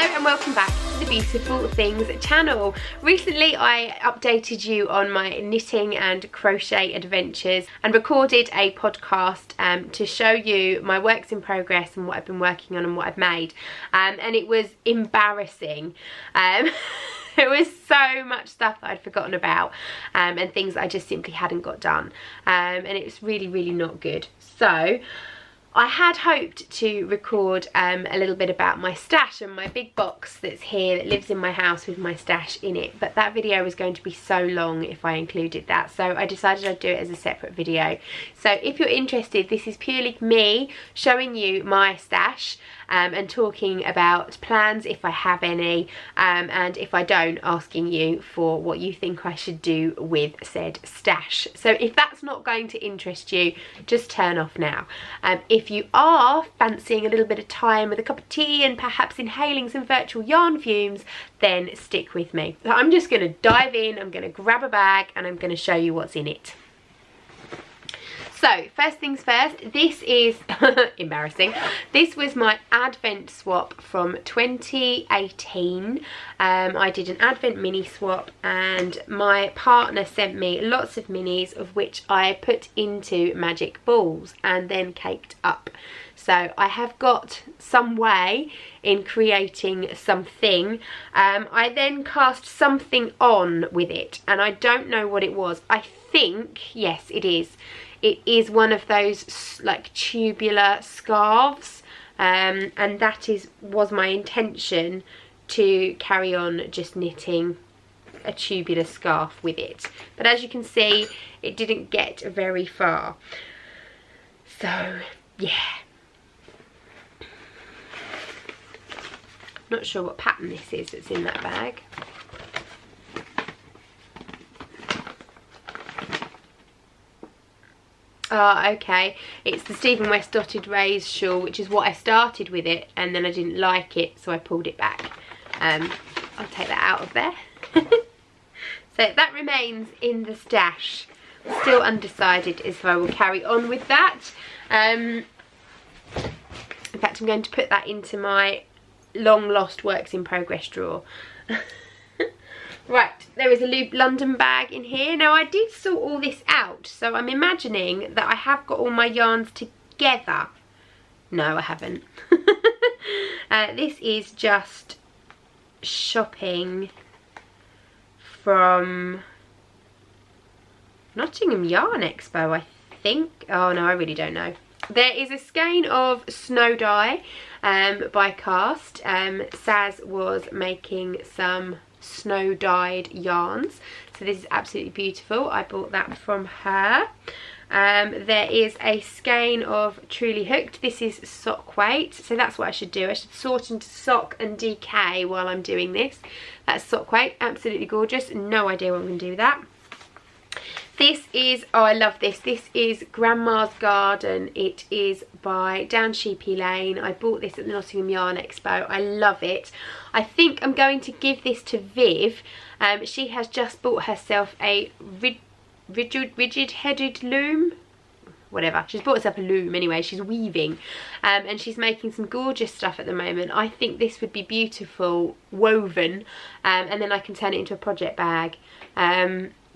Hello and welcome back to the Beautiful Things channel. Recently I updated you on my knitting and crochet adventures and recorded a podcast to show you my works in progress and what I've been working on and what I've made, and it was embarrassing. There was so much stuff that I'd forgotten about and things that I just simply hadn't got done, and it was really not good. So I had hoped to record a little bit about my stash and my big box that's here that lives in my house with my stash in it, but that video was going to be so long if I included that, so I decided I'd do it as a separate video. So if you're interested, this is purely me showing you my stash and talking about plans if I have any, and if I don't, asking you for what you think I should do with said stash. So if that's not going to interest you, just turn off now. If you are fancying a little bit of time with a cup of tea and perhaps inhaling some virtual yarn fumes, then stick with me. So I'm just going to dive in, I'm going to grab a bag and I'm going to show you what's in it. So first things first, this is embarrassing. This was my advent swap from 2018. I did an advent mini swap and my partner sent me lots of minis, of which I put into magic balls and then caked up. So I have got some way in creating something. I then cast something on with it and I don't know what it was. I think, yes it is. It is one of those like tubular scarves, and that was my intention, to carry on just knitting a tubular scarf with it. But as you can see, it didn't get very far. So yeah. Not sure what pattern this is that's in that bag. Oh, okay, it's the Stephen West Dotted Rays shawl, which is what I started with it, and then I didn't like it, so I pulled it back. I'll take that out of there. So that remains in the stash. I'm still undecided if I will carry on with that. In fact, I'm going to put that into my long lost works in progress drawer. Right, there is a London bag in here. Now I did sort all this out, so I'm imagining that I have got all my yarns together. No, I haven't. This is just shopping from Nottingham Yarn Expo, I think. Oh no, I really don't know. There is a skein of snow dye by Cast. Saz was making some snow dyed yarns, so this is absolutely beautiful. I bought that from her. There is a skein of Truly Hooked. This is sock weight, so that's what I should do. I should sort into sock and DK while I'm doing this. That's sock weight, absolutely gorgeous. No idea what I'm going to do with that. This is, oh I love this, this is Grandma's Garden. It is by Down Sheepy Lane. I bought this at the Nottingham Yarn Expo. I love it. I think I'm going to give this to Viv. She has just bought herself a rigid headed loom. Whatever, she's bought herself a loom anyway. She's weaving and she's making some gorgeous stuff at the moment. I think this would be beautiful woven, and then I can turn it into a project bag.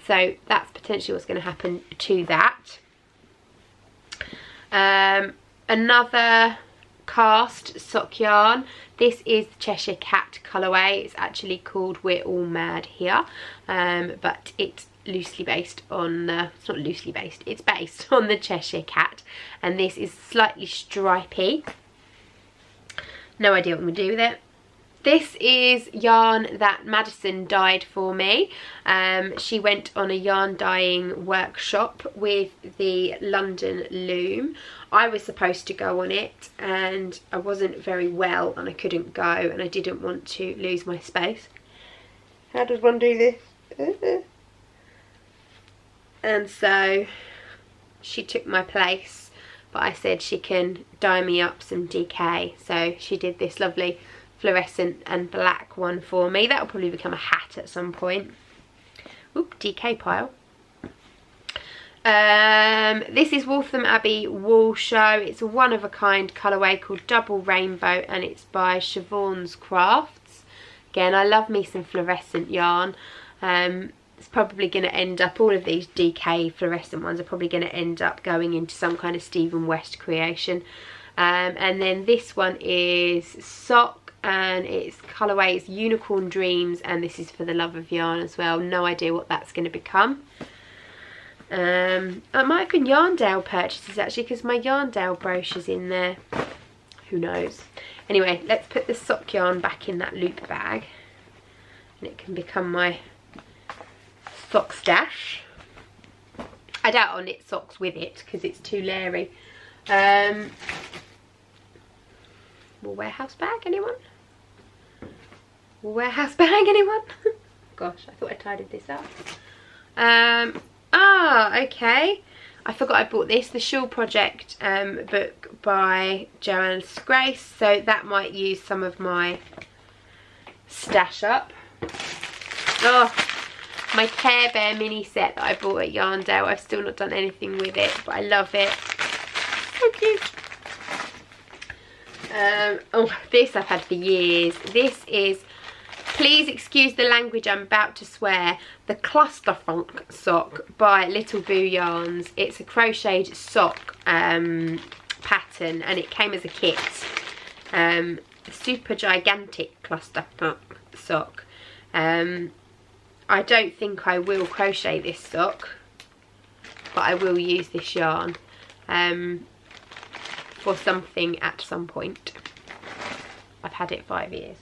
So that's potentially what's going to happen to that. Another Cast sock yarn. This is Cheshire Cat colourway. It's actually called We're All Mad Here, but it's loosely based on it's not loosely based, it's based on the Cheshire Cat, and this is slightly stripy. No idea what I'm going to do with it. This is yarn that Madison dyed for me. She went on a yarn dyeing workshop with the London loom. I was supposed to go on it and I wasn't very well and I couldn't go, and I didn't want to lose my space. How does one do this? And so she took my place, but I said she can dye me up some DK, so she did this lovely fluorescent and black one for me. That'll probably become a hat at some point. Oop, DK pile. This is Waltham Abbey Wool Show. It's a one-of-a-kind colourway called Double Rainbow, and it's by Siobhan's Crafts. Again, I love me some fluorescent yarn. It's probably going to end up, all of these DK fluorescent ones are probably going to end up going into some kind of Stephen West creation. And then this one is Sock, and its colourway is Unicorn Dreams, and this is for the love of yarn as well. No idea what that's going to become. It might have been Yarndale purchases actually, because my Yarndale brochure's in there. Who knows? Anyway, let's put the sock yarn back in that loop bag, and it can become my sock stash. I doubt I'll knit socks with it because it's too leery. Wool warehouse bag, anyone? Wool warehouse bag, anyone? Gosh, I thought I tidied this up. Okay. I forgot I bought this, the Shawl Project book by Joanne Grace, so that might use some of my stash up. Oh, my Care Bear mini set that I bought at Yarndale. I've still not done anything with it, but I love it. So cute. Oh, this I've had for years. This is, please excuse the language, I'm about to swear, the Clusterfunk sock by Little Boo Yarns. It's a crocheted sock pattern, and it came as a kit. Super gigantic Clusterfunk sock. I don't think I will crochet this sock, but I will use this yarn for something at some point. I've had it 5 years.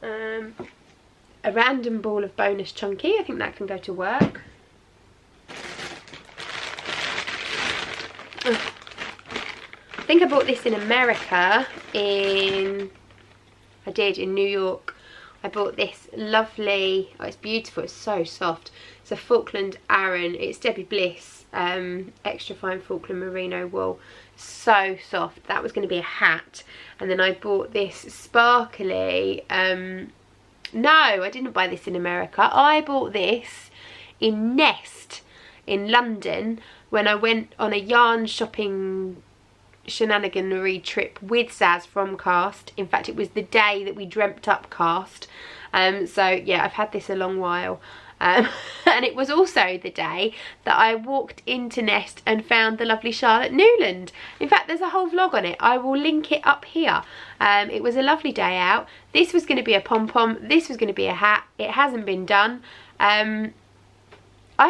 A random ball of bonus chunky, I think that can go to work. I think I bought this in America, in New York. I bought this lovely, oh it's beautiful, it's so soft. It's a Falkland Aran, it's Debbie Bliss, extra fine Falkland merino wool. So soft. That was going to be a hat. And then I bought this sparkly, no, I didn't buy this in America. I bought this in Nest in London when I went on a yarn shopping shenaniganery trip with Zaz from Cast. In fact, it was the day that we dreamt up Cast. So yeah, I've had this a long while. And it was also the day that I walked into Nest and found the lovely Charlotte Newland. In fact, there's a whole vlog on it. I will link it up here. It was a lovely day out. This was going to be a pom-pom. This was going to be a hat. It hasn't been done. I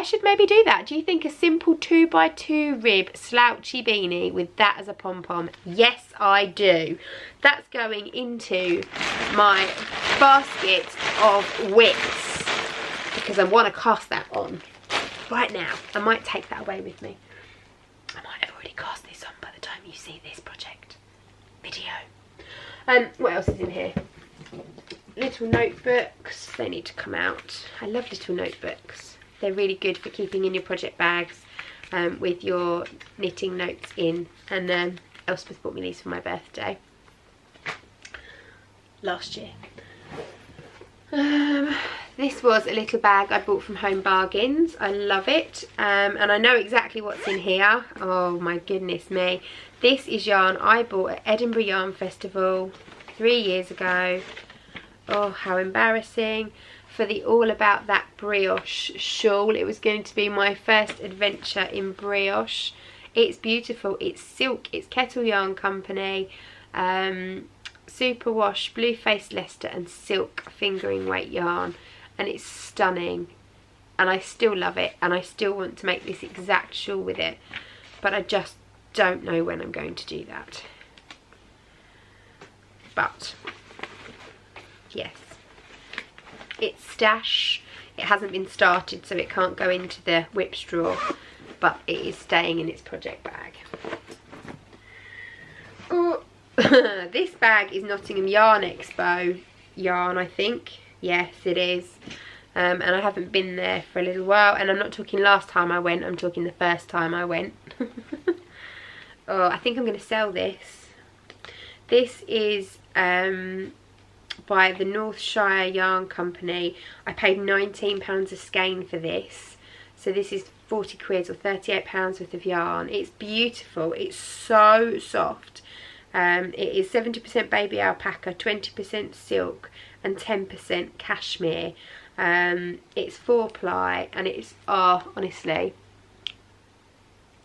should maybe do that. Do you think a simple 2x2 rib slouchy beanie with that as a pom-pom? Yes, I do. That's going into my basket of whips, because I want to cast that on right now. I might take that away with me. I might have already cast this on by the time you see this project video. What else is in here? Little notebooks. They need to come out. I love little notebooks. They're really good for keeping in your project bags with your knitting notes in. And Elspeth bought me these for my birthday last year. This was a little bag I bought from Home Bargains. I love it, and I know exactly what's in here. Oh my goodness me. This is yarn I bought at Edinburgh Yarn Festival 3 years ago. Oh, how embarrassing. For the All About That brioche shawl. It was going to be my first adventure in brioche. It's beautiful. It's silk. It's Kettle Yarn Company. Superwash, Blue Face Leicester and silk fingering weight yarn, and it's stunning, and I still love it, and I still want to make this exact shawl with it, but I just don't know when I'm going to do that. But yes, it's stash. It hasn't been started, so it can't go into the whips drawer, but it is staying in its project bag. Oh. This bag is Nottingham Yarn Expo yarn, I think. Yes, it is. And I haven't been there for a little while. And I'm not talking last time I went, I'm talking the first time I went. Oh, I think I'm going to sell this. This is by the North Shire Yarn Company. I paid £19 a skein for this. So this is 40 quid or £38 worth of yarn. It's beautiful. It's so soft. It is 70% baby alpaca, 20% silk and 10% cashmere. It's 4-ply and it's, honestly,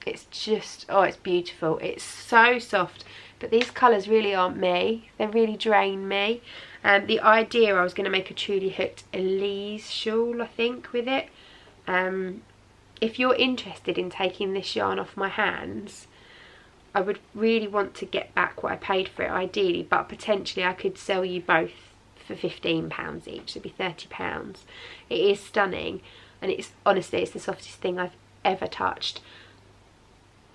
it's just, it's beautiful. It's so soft, but these colours really aren't me. They really drain me. The idea, I was going to make a truly hooked Elise shawl, I think, with it. If you're interested in taking this yarn off my hands, I would really want to get back what I paid for it ideally, but potentially I could sell you both for £15 each, so it'd be £30. It is stunning, and it's, honestly, it's the softest thing I've ever touched.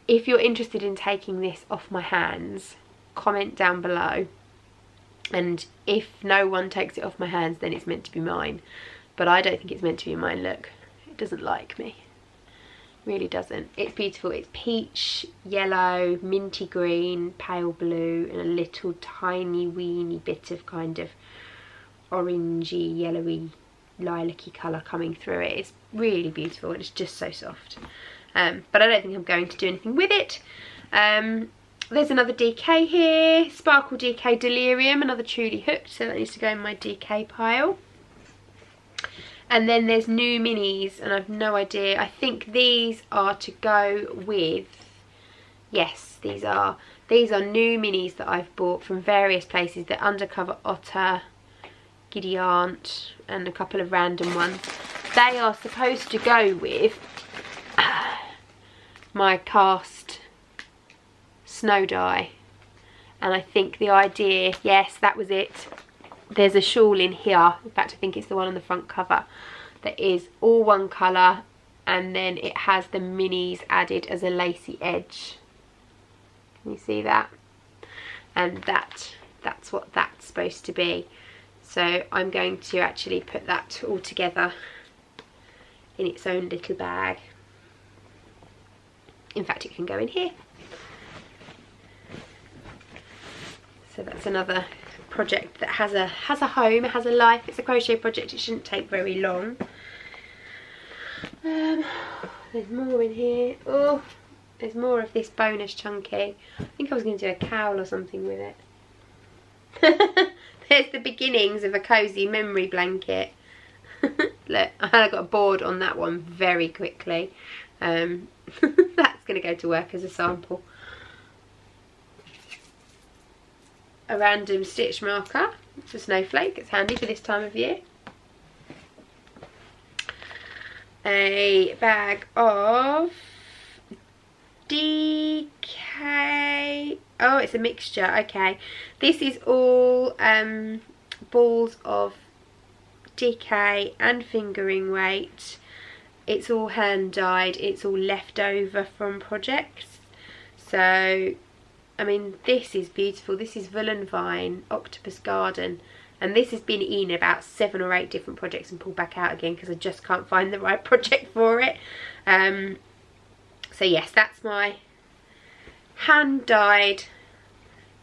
If you're interested in taking this off my hands, comment down below, and if no one takes it off my hands, then it's meant to be mine. But I don't think it's meant to be mine. Look, it doesn't like me. Really doesn't. It's beautiful. It's peach, yellow, minty green, pale blue, and a little tiny weeny bit of kind of orangey, yellowy, lilac-y colour coming through it. It's really beautiful, and it's just so soft. But I don't think I'm going to do anything with it. There's another DK here, Sparkle DK Delirium, another truly hooked, so that needs to go in my DK pile. And then there's new minis, and I've no idea. I think these are to go with, yes, these are new minis that I've bought from various places. The Undercover Otter, Giddy Aunt, and a couple of random ones. They are supposed to go with my cast snow dye, and I think the idea, yes, that was it. There's a shawl in here, in fact I think it's the one on the front cover, that is all one colour, and then it has the minis added as a lacy edge. Can you see that? And that's what that's supposed to be. So I'm going to actually put that all together in its own little bag. In fact, it can go in here. So that's another project that has a home, it has a life. It's a crochet project. It shouldn't take very long. There's more in here. Oh, there's more of this bonus chunky. I think I was going to do a cowl or something with it. There's the beginnings of a cozy memory blanket. Look, I got bored on that one very quickly. That's going to go to work as a sample. A random stitch marker. It's a snowflake. It's handy for this time of year. A bag of DK. Oh, it's a mixture. Okay. This is all balls of DK and fingering weight. It's all hand dyed. It's all left over from projects. So, I mean, this is beautiful. This is Woolen Vine Octopus Garden, and this has been in about 7 or 8 different projects and pulled back out again because I just can't find the right project for it. So yes, that's my hand dyed,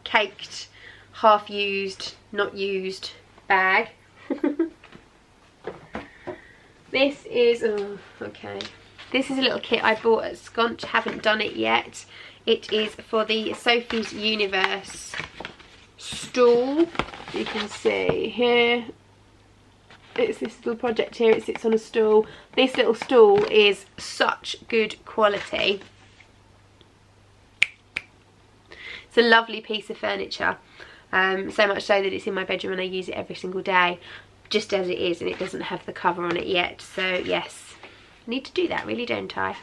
caked, half used, not used bag. This is, oh, okay. This is a little kit I bought at Sconch. Haven't done it yet. It is for the Sophie's Universe stool. You can see here. It's this little project here. It sits on a stool. This little stool is such good quality. It's a lovely piece of furniture. So much so that it's in my bedroom and I use it every single day, just as it is, and it doesn't have the cover on it yet. So yes, I need to do that, really, don't I?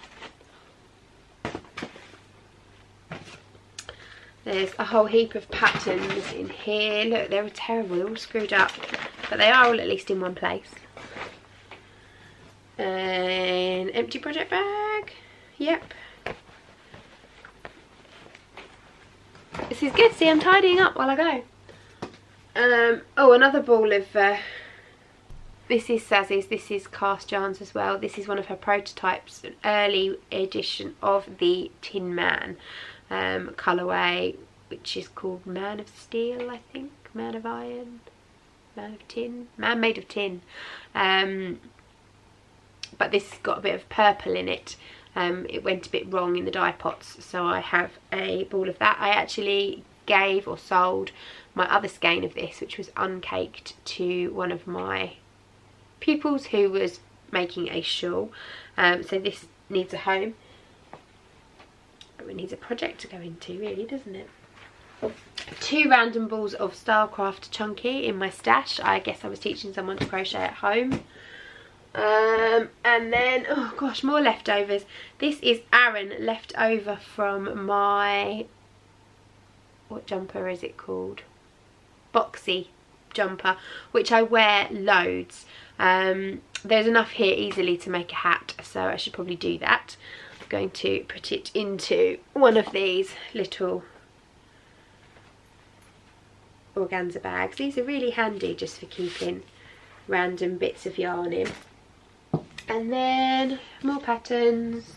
There's a whole heap of patterns in here. Look, they're terrible, they're all screwed up, but they are all at least in one place. An empty project bag. Yep. This is good. See, I'm tidying up while I go. Oh, another ball of this is Sazzy's. This is cast yarns as well. This is one of her prototypes, an early edition of the Tin Man colourway, which is called Man of Steel, I think. Man of Iron, Man of Tin, Man Made of Tin. but this has got a bit of purple in it. It went a bit wrong in the dye pots, so I have a ball of that. I actually gave or sold my other skein of this, which was uncaked, to one of my pupils who was making a shawl. So this needs a home. It needs a project to go into, really, doesn't it? 2 random balls of Stylecraft Chunky in my stash. I guess I was teaching someone to crochet at home. And then, oh gosh, more leftovers. This is Aran left over from my, what jumper is it called? Boxy jumper, which I wear loads. There's enough here easily to make a hat, so I should probably do that. I'm going to put it into one of these little organza bags. These are really handy just for keeping random bits of yarn in. And then more patterns,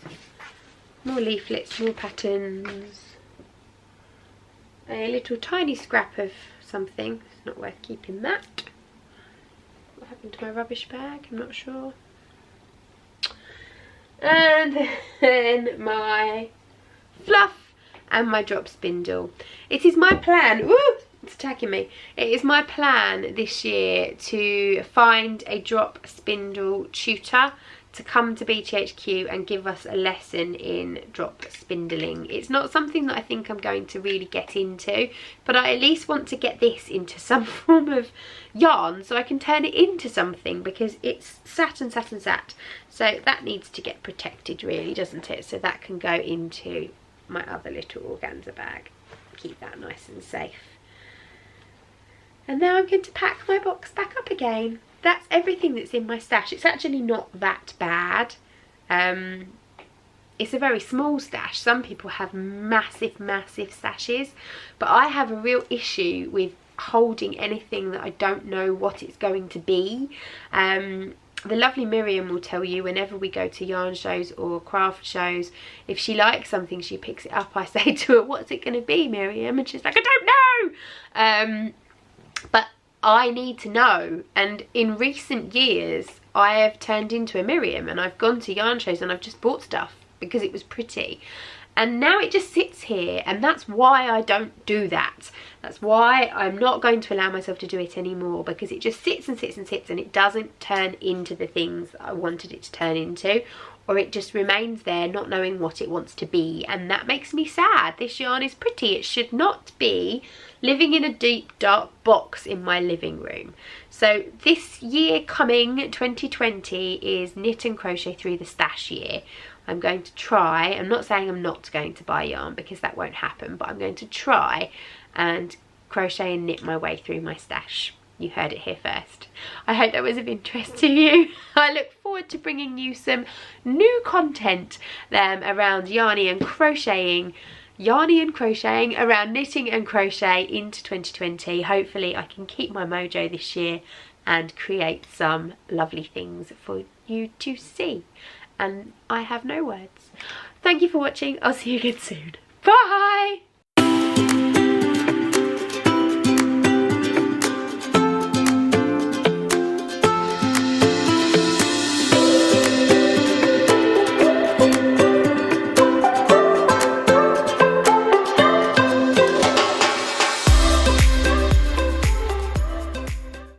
more leaflets, more patterns, a little tiny scrap of something. It's not worth keeping that. What happened to my rubbish bag? I'm not sure. And then my fluff and my drop spindle. It is my plan, ooh, it's attacking me. It is my plan this year to find a drop spindle tutor to come to BTHQ and give us a lesson in drop spindling. It's not something that I think I'm going to really get into, but I at least want to get this into some form of yarn so I can turn it into something, because it's sat and sat and sat. So that needs to get protected, really, doesn't it? So that can go into my other little organza bag. Keep that nice and safe. And now I'm going to pack my box back up again. That's everything that's in my stash. It's actually not that bad. It's a very small stash. Some people have massive stashes, but I have a real issue with holding anything that I don't know what it's going to be. The lovely Miriam will tell you, whenever we go to yarn shows or craft shows, if she likes something, she picks it up. I say to her, what's it going to be, Miriam? And she's like, I don't know. But I need to know, and in recent years I have turned into a Miriam, and I've gone to yarn shows and I've just bought stuff because it was pretty, and now it just sits here, and that's why I don't do that. That's why I'm not going to allow myself to do it anymore, because it just sits and sits and sits, and it doesn't turn into the things that I wanted it to turn into, or it just remains there not knowing what it wants to be, and that makes me sad. This yarn is pretty. It should not be living in a deep dark box in my living room. So this year coming, 2020, is knit and crochet through the stash year. I'm going to try, I'm not saying I'm not going to buy yarn, because that won't happen, but I'm going to try and crochet and knit my way through my stash. You heard it here first. I hope that was of interest to you. I look forward to bringing you some new content around yarny and crocheting around knitting and crochet into 2020. Hopefully I can keep my mojo this year and create some lovely things for you to see. And I have no words. Thank you for watching. I'll see you again soon. Bye!